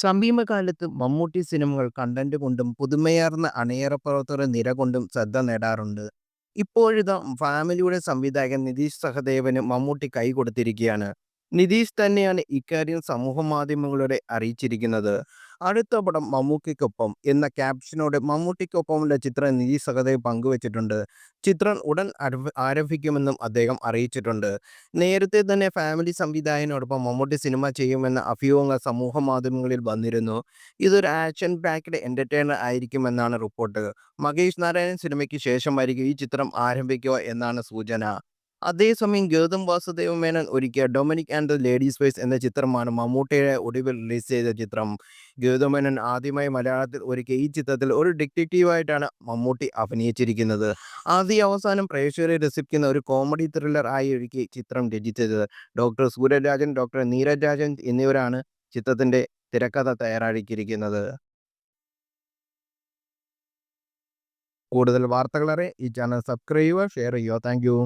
സമീപകാലത്ത് മമ്മൂട്ടി സിനിമകൾ കണ്ടന്റ് കൊണ്ടും പുതുമയാർന്ന അണിയറ പ്രവർത്തകരുടെ നിര കൊണ്ടും ശ്രദ്ധ നേടാറുണ്ട്. ഇപ്പോഴിതാ ഫാമിലിയുടെ സംവിധായകൻ നിതീഷ് സഹദേവന് മമ്മൂട്ടി കൈ കൊടുത്തിരിക്കുകയാണ്. നിതീഷ് തന്നെയാണ് ഇക്കാര്യം സമൂഹ മാധ്യമങ്ങളിലൂടെ അറിയിച്ചിരിക്കുന്നത്. അടുത്ത പടം മമ്മൂക്കിക്കൊപ്പം എന്ന ക്യാപ്ഷനോടെ മമ്മൂട്ടിക്കൊപ്പമുള്ള ചിത്രം നിതീഷ് സഹദേവ് പങ്കുവച്ചിട്ടുണ്ട്. ചിത്രം ഉടൻ ആരംഭിക്കുമെന്നും അദ്ദേഹം അറിയിച്ചിട്ടുണ്ട്. നേരത്തെ തന്നെ ഫാമിലി സംവിധായകനോടൊപ്പം മമ്മൂട്ടി സിനിമ ചെയ്യുമെന്ന അഭ്യൂഹങ്ങൾ സമൂഹ മാധ്യമങ്ങളിൽ വന്നിരുന്നു. ഇതൊരു ആക്ഷൻ പാക്ഡ് എന്റർടൈനർ ആയിരിക്കുമെന്നാണ് റിപ്പോർട്ട്. മഹേഷ് നാരായണൻ സിനിമയ്ക്ക് ശേഷമായിരിക്കും ഈ ചിത്രം ആരംഭിക്കുക എന്നാണ് സൂചന. അതേസമയം ഗൗതം വാസുദേവ മേനോൻ ഒരുക്കിയ Dominic and the ladies boys എന്ന ചിത്രമാണ് മമ്മൂട്ടിയുടെ ഒടുവിൽ റിലീസ് ചെയ്ത ചിത്രം. ഗൗതം മേനോൻ ആദ്യമായി മലയാളത്തിൽ ഒരുക്കിയ ഈ ചിത്രത്തിൽ ഒരു ഡിറ്റക്റ്റീവായിട്ടാണ് മമ്മൂട്ടി അഭിനയിച്ചിരിക്കുന്നത്. ആദ്യ അവസാനം പ്രേക്ഷകരെ രസിപ്പിക്കുന്ന ഒരു കോമഡി ത്രില്ലർ ആയി ഒരുക്കി ചിത്രം രചിച്ചത് ഡോക്ടർ സൂര്യരാജൻ, ഡോക്ടർ നീരജ് രാജൻ എന്നിവരാണ് ചിത്രത്തിന്റെ തിരക്കഥ തയ്യാറാക്കിയിരിക്കുന്നത്. കൂടുതൽ വാർത്തകളറിയാൻ ഈ ചാനൽ സബ്സ്ക്രൈബ് ചെയ്യുക, ഷെയർ ചെയ്യുക. Thank you.